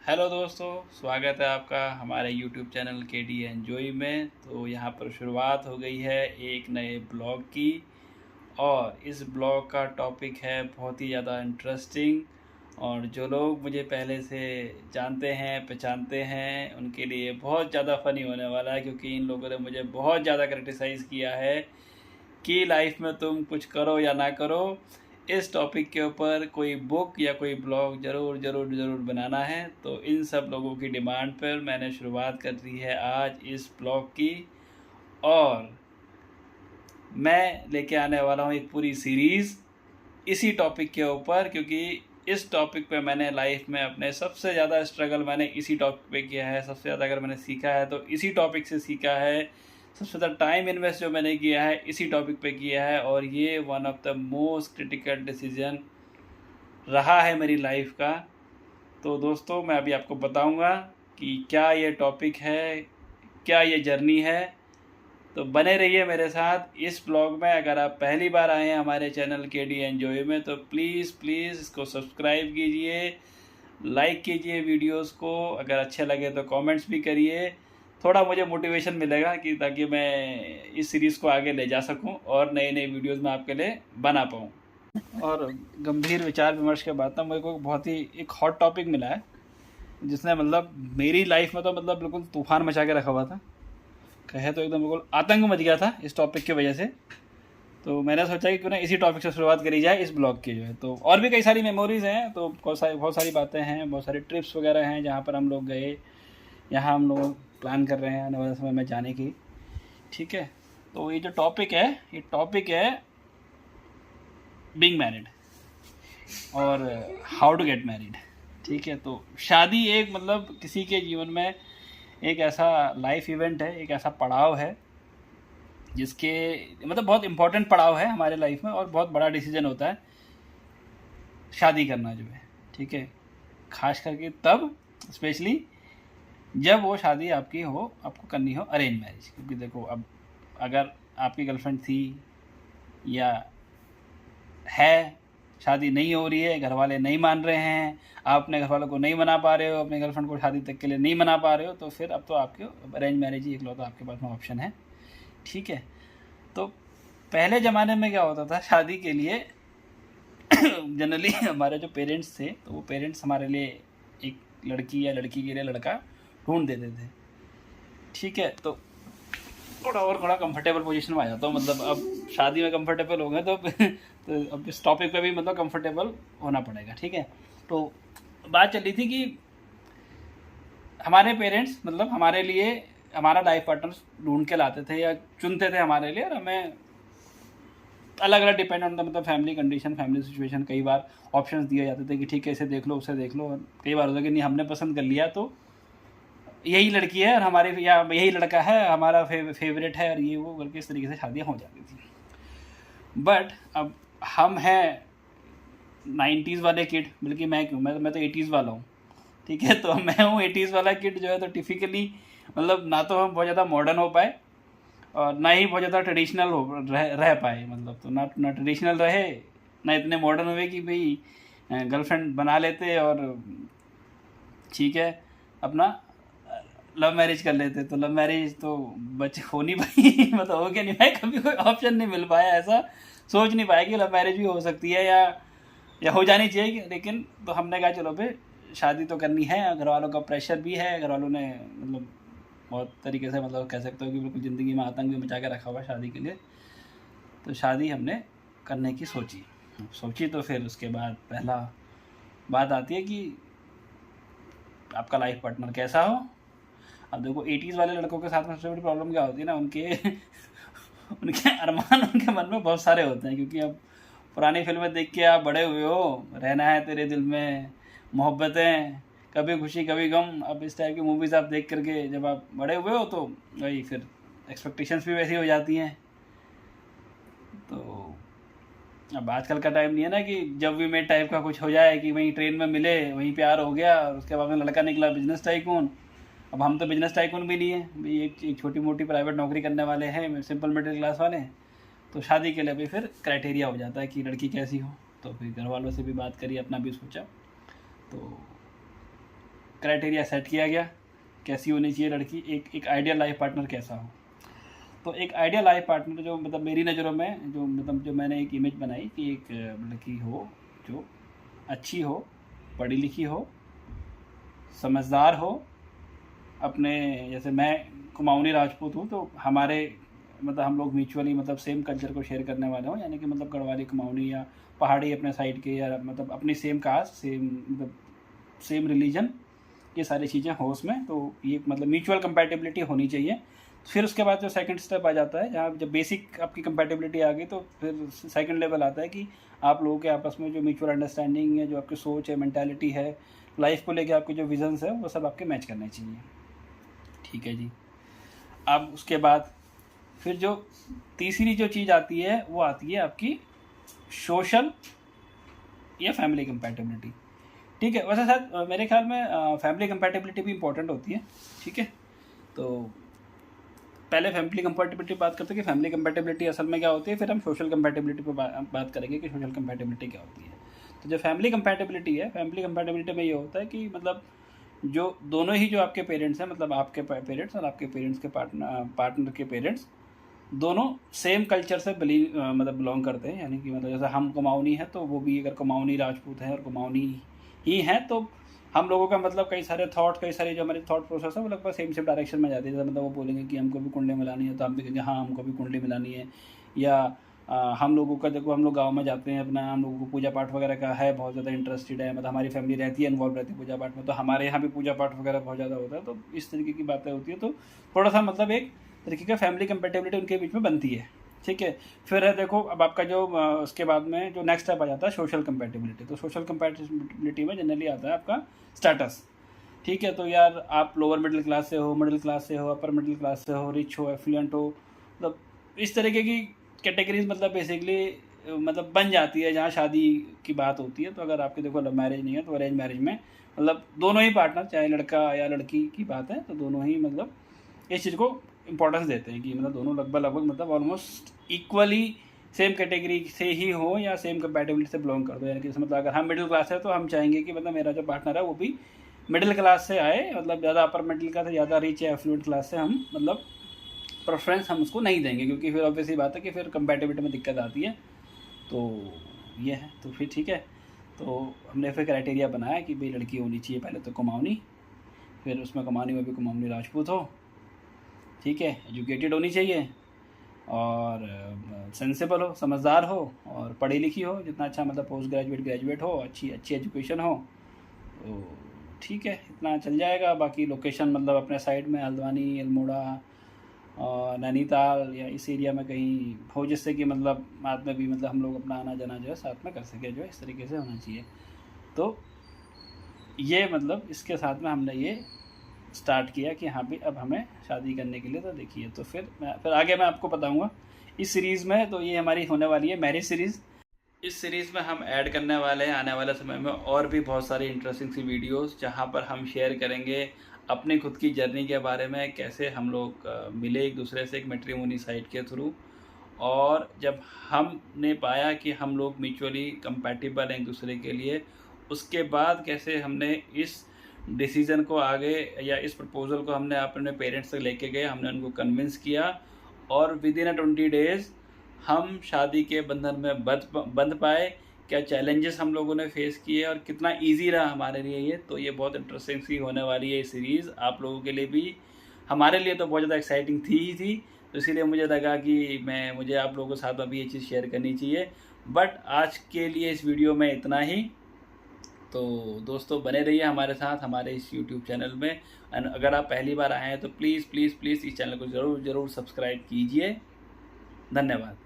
Hello दोस्तों, स्वागत है आपका हमारे YouTube चैनल KD एन्जॉय में। तो यहाँ पर शुरुआत हो गई है एक नए ब्लॉग की और इस ब्लॉग का टॉपिक है बहुत ही ज़्यादा इंटरेस्टिंग। और जो लोग मुझे पहले से जानते हैं पहचानते हैं उनके लिए बहुत ज़्यादा फ़नी होने वाला है, क्योंकि इन लोगों ने मुझे बहुत ज़्यादा क्रिटिसाइज़ किया है कि लाइफ में तुम कुछ करो या ना करो, इस टॉपिक के ऊपर कोई बुक या कोई ब्लॉग ज़रूर ज़रूर ज़रूर बनाना है। तो इन सब लोगों की डिमांड पर मैंने शुरुआत कर दी है आज इस ब्लॉग की। और मैं लेके आने वाला हूँ एक पूरी सीरीज़ इसी टॉपिक के ऊपर, क्योंकि इस टॉपिक पे मैंने लाइफ में अपने सबसे ज़्यादा स्ट्रगल मैंने इसी टॉपिक पे किया है। सबसे ज़्यादा अगर मैंने सीखा है तो इसी टॉपिक से सीखा है। सबसे ज़्यादा टाइम इन्वेस्ट जो मैंने किया है इसी टॉपिक पे किया है, और ये one of the most critical decision रहा है मेरी लाइफ का। तो दोस्तों, मैं अभी आपको बताऊंगा कि क्या ये टॉपिक है, क्या ये जर्नी है। तो बने रहिए मेरे साथ इस ब्लॉग में। अगर आप पहली बार आए हैं हमारे चैनल KD एन्जॉय में तो प्लीज़ इसको सब्सक्राइब कीजिए, लाइक कीजिए वीडियोस को, अगर अच्छे लगे तो कमेंट्स भी करिए। थोड़ा मुझे मोटिवेशन मिलेगा कि ताकि मैं इस सीरीज़ को आगे ले जा सकूं और नई नई वीडियोस में आपके लिए बना पाऊं। और गंभीर विचार विमर्श के बाद ना मेरे को बहुत ही एक हॉट टॉपिक मिला है, जिसने मतलब मेरी लाइफ में तो मतलब बिल्कुल तूफान मचा के रखा हुआ था। कहे तो एकदम बिल्कुल आतंक मच गया था इस टॉपिक की वजह से। तो मैंने सोचा कि क्यों ना इसी टॉपिक से शुरुआत करी जाए इस ब्लॉग की जो है। तो और भी कई सारी मेमोरीज़ हैं, तो बहुत सारी बातें हैं, बहुत सारी ट्रिप्स वगैरह हैं जहाँ पर हम लोग गए, यहाँ हम लोग प्लान कर रहे हैं आने वाले समय में जाने की। ठीक है, तो ये जो टॉपिक है ये टॉपिक है बीइंग मैरिड और हाउ टू गेट मैरिड। ठीक है, तो शादी एक मतलब किसी के जीवन में एक ऐसा लाइफ इवेंट है, एक ऐसा पड़ाव है जिसके मतलब बहुत इम्पोर्टेंट पड़ाव है हमारे लाइफ में, और बहुत बड़ा डिसीजन होता है शादी करना जो है। ठीक है, खास करके तब स्पेशली जब वो शादी आपकी हो, आपको करनी हो अरेंज मैरिज। क्योंकि देखो, अब अगर आपकी गर्लफ्रेंड थी या है, शादी नहीं हो रही है, घर वाले नहीं मान रहे हैं, आप अपने घर वालों को नहीं मना पा रहे हो, अपने गर्लफ्रेंड को शादी तक के लिए नहीं मना पा रहे हो, तो फिर अब तो आपके अरेंज मैरिज ही इकलौता आपके पास में ऑप्शन है। ठीक है, तो पहले ज़माने में क्या होता था शादी के लिए जनरली हमारे जो पेरेंट्स थे, तो वो पेरेंट्स हमारे लिए एक लड़की या लड़की के लिए लड़का ढूंढ देते थे। ठीक है, तो थोड़ा कंफर्टेबल पोजीशन में आ जाता हूँ। मतलब अब शादी में कंफर्टेबल हो गए तो अब इस टॉपिक पे भी मतलब कंफर्टेबल होना पड़ेगा। ठीक है, तो बात चल रही थी कि हमारे पेरेंट्स मतलब हमारे लिए हमारा लाइफ पार्टनर ढूंढ के लाते थे या चुनते थे हमारे लिए, और हमें अलग अलग डिपेंड ऑन द मतलब फैमिली कंडीशन, फैमिली सिचुएशन, कई बार ऑप्शंस दिए जाते थे कि ठीक है इसे देख लो उसे देख लो। और कई बार होता कि नहीं, हमने पसंद कर लिया तो यही लड़की है और हमारे, या यही लड़का है हमारा फेवरेट है, और ये वो करके इस तरीके से शादियाँ हो जाती थी। बट अब हम हैं 90s वाले किड, बल्कि मैं क्यों, मैं तो 80s वाला हूँ। ठीक है, तो मैं हूँ 80s वाला किड जो है। तो टिपिकली मतलब ना तो हम बहुत ज़्यादा मॉडर्न हो पाए और ना ही बहुत ज़्यादा ट्रेडिशनल रह पाए। मतलब तो ना ट्रेडिशनल रहे, ना इतने मॉडर्न हुए कि भाई गर्लफ्रेंड बना लेते और ठीक है अपना लव मैरिज कर लेते। तो लव मैरिज तो बच्चे हो नहीं पाई मतलब हो गया नहीं भाई, कभी कोई ऑप्शन नहीं मिल पाया, ऐसा सोच नहीं पाया कि लव मैरिज भी हो सकती है या हो जानी चाहिए। लेकिन तो हमने कहा चलो भाई शादी तो करनी है, घर वालों का प्रेशर भी है, घर वालों ने मतलब बहुत तरीके से मतलब कह सकते हो कि बिल्कुल ज़िंदगी में आतंक भी मचा के रखा हुआ शादी के लिए। तो शादी हमने करने की सोची तो फिर उसके बाद पहला बात आती है कि आपका लाइफ पार्टनर कैसा हो। अब देखो 80s वाले लड़कों के साथ में सबसे बड़ी प्रॉब्लम क्या होती है ना, उनके अरमान उनके मन में बहुत सारे होते हैं, क्योंकि अब पुरानी फिल्में देख के आप बड़े हुए हो, रहना है तेरे दिल में, मोहब्बतें, कभी खुशी कभी गम। अब इस टाइप की मूवीज़ आप देख करके जब आप बड़े हुए हो तो वही फिर एक्सपेक्टेशंस भी वैसी हो जाती हैं। तो अब आजकल का टाइम नहीं है ना कि जब भी मेट टाइप का कुछ हो जाए कि वहीं ट्रेन में मिले वहीं प्यार हो गया और उसके बाद में लड़का निकला बिजनेस टाइकून। अब हम तो बिजनेस टाइकून भी नहीं है भाई, एक छोटी मोटी प्राइवेट नौकरी करने वाले हैं, सिंपल मिडिल क्लास वाले। तो शादी के लिए भी फिर क्राइटेरिया हो जाता है कि लड़की कैसी हो। तो फिर घर वालों से भी बात करी, अपना भी सोचा। तो क्राइटेरिया सेट किया गया, कैसी होनी चाहिए लड़की, एक आइडियल लाइफ पार्टनर कैसा हो। तो एक आइडियल लाइफ पार्टनर जो मतलब मेरी नज़रों में जो मतलब जो मैंने एक इमेज बनाई कि एक लड़की हो जो अच्छी हो, पढ़ी लिखी हो, समझदार हो, अपने जैसे मैं कुमाऊनी राजपूत हूँ तो हमारे मतलब हम लोग म्यूचुअली मतलब सेम कल्चर को शेयर करने वाले हों, यानी कि मतलब गढ़वाली कुमाऊनी या पहाड़ी अपने साइड के या मतलब अपनी सेम कास्ट सेम मतलब सेम रिलीजन, ये सारी चीज़ें हो उसमें। तो ये मतलब म्यूचुअल कंपैटिबिलिटी होनी चाहिए। फिर उसके बाद जो सेकंड स्टेप आ जाता है, जहाँ जब बेसिक आपकी कंपैटिबिलिटी आ गई तो फिर सेकंड लेवल आता है कि आप लोगों के आपस में जो म्यूचुअल अंडरस्टैंडिंग है, जो आपकी सोच है, मेंटालिटी है, लाइफ को लेके आपके जो विजन्स है, वो सब आपके मैच करने चाहिए। ठीक है जी। अब उसके बाद फिर जो तीसरी जो चीज़ आती है वो आती है आपकी सोशल या फैमिली कंपैटिबिलिटी। ठीक है, वैसे सर मेरे ख्याल में फैमिली कंपैटिबिलिटी भी इम्पोर्टेंट होती है। ठीक है, तो पहले फैमिली कंपैटिबिलिटी बात करते हैं कि फैमिली कंपैटिबिलिटी असल में क्या होती है, फिर हम सोशल कंपैटिबिलिटी पर बात करेंगे कि सोशल कंपैटिबिलिटी क्या होती है। तो जो फैमिली कंपैटिबिलिटी है, फैमिली कंपैटिबिलिटी में ये होता है कि मतलब जो दोनों ही जो आपके पेरेंट्स हैं, मतलब आपके पेरेंट्स और आपके पेरेंट्स के पार्टनर के पेरेंट्स दोनों सेम कल्चर से मतलब बिलोंग करते हैं। यानी कि मतलब जैसे हम कुमाऊनी हैं तो वो भी अगर कुमाऊनी राजपूत हैं और कुमाऊनी ही हैं तो हम लोगों का मतलब कई सारे थॉट, कई सारे जो हमारे थॉट प्रोसेस है वो लगभग सेम डायरेक्शन में जाती है। जैसे मतलब वो बोलेंगे कि हमको भी कुंडली मिलानी है तो हम भी कहेंगे हाँ हमको भी कुंडली मिलानी है। या हम लोगों का देखो हम लोग गांव में जाते हैं अपना, हम लोगों को पूजा पाठ वगैरह का है बहुत ज़्यादा इंटरेस्टेड है, मतलब हमारी फैमिली रहती है इन्वॉल्व रहती है पूजा पाठ में, तो हमारे यहाँ भी पूजा पाठ वगैरह बहुत ज़्यादा होता है। तो इस तरीके की बातें होती है, तो थोड़ा सा मतलब एक तरीके का फैमिली कंपेटिबिलिटी उनके बीच में बनती है। ठीक है, फिर है देखो अब आपका जो उसके बाद में जो नेक्स्ट स्टेप आ जाता है सोशल कंपेटिबिलिटी। तो सोशल कंपेटिबिलिटी में जनरली आता है आपका स्टेटस। ठीक है, तो यार आप लोअर मिडिल क्लास से हो, मिडिल क्लास से हो, अपर मिडिल क्लास से हो, रिच हो, एफ्लुएंट हो, मतलब इस तरीके की कैटेगरीज मतलब बेसिकली मतलब बन जाती है जहाँ शादी की बात होती है। तो अगर आपके देखो लव मैरिज नहीं है तो अरेंज मैरिज में मतलब दोनों ही पार्टनर, चाहे लड़का या लड़की की बात है, तो दोनों ही मतलब इस चीज़ को इम्पोर्टेंस देते हैं कि मतलब दोनों लगभग मतलब ऑलमोस्ट इक्वली सेम कैटेगरी से ही हो या सेम कंपैटिबिलिटी से बिलोंग कर दो। यानी कि मतलब अगर हम मिडिल क्लास है तो हम चाहेंगे कि मतलब मेरा जो पार्टनर है वो भी मिडिल क्लास से आए, मतलब ज़्यादा अपर मिडिल क्लास से, ज़्यादा रिच या एफ्लुएंट क्लास से हम मतलब प्रेफरेंस हम उसको नहीं देंगे, क्योंकि फिर ऑब्वियसली बात है कि फिर कंपैटिबिलिटी में दिक्कत आती है। तो ये है, तो फिर ठीक है, तो हमने फिर क्राइटेरिया बनाया कि भाई लड़की होनी चाहिए पहले तो कुमाऊनी, फिर उसमें कुमाऊनी में भी कुमाऊनी राजपूत हो, ठीक है, एजुकेटेड होनी चाहिए और सेंसिबल हो, समझदार हो और पढ़ी लिखी हो, जितना अच्छा मतलब पोस्ट ग्रेजुएट ग्रेजुएट हो, अच्छी एजुकेशन हो, तो ठीक है इतना चल जाएगा। बाकी लोकेशन मतलब अपने साइड में हल्द्वानी, अल्मोड़ा और नैनीताल या इस एरिया में कहीं हो, जिससे कि मतलब बाद में भी मतलब हम लोग अपना आना जाना जो है साथ में कर सके, जो है इस तरीके से होना चाहिए। तो ये मतलब इसके साथ में हमने ये स्टार्ट किया कि हाँ भी अब हमें शादी करने के लिए। तो देखिए, तो फिर आगे मैं आपको बताऊंगा इस सीरीज़ में। तो ये हमारी होने वाली है मैरिज सीरीज़। इस सीरीज़ में हम ऐड करने वाले हैं आने वाले समय में और भी बहुत सारी इंटरेस्टिंग सी वीडियोस, जहां पर हम शेयर करेंगे अपनी खुद की जर्नी के बारे में, कैसे हम लोग मिले एक दूसरे से एक मैट्रिमोनी साइट के थ्रू, और जब हमने पाया कि हम लोग म्यूचुअली कंपैटिबल हैं एक दूसरे के लिए, उसके बाद कैसे हमने इस डिसीज़न को आगे या इस प्रपोज़ल को हमने अपने पेरेंट्स तक लेके गए, हमने उनको कन्विंस किया और विद इन 20 डेज़ हम शादी के बंधन में बंध पाए। क्या चैलेंजेस हम लोगों ने फेस किए और कितना इजी रहा हमारे लिए ये। तो ये बहुत इंटरेस्टिंग सी होने वाली है ये सीरीज़, आप लोगों के लिए भी, हमारे लिए तो बहुत ज़्यादा एक्साइटिंग थी ही थी। तो इसीलिए मुझे लगा कि मुझे आप लोगों के साथ अभी ये चीज़ शेयर करनी चाहिए। बट आज के लिए इस वीडियो में इतना ही। तो दोस्तों बने रहिए हमारे साथ हमारे इस YouTube चैनल में। एंड अगर आप पहली बार आए हैं तो प्लीज़ प्लीज़ प्लीज़ इस चैनल को ज़रूर सब्सक्राइब कीजिए। धन्यवाद।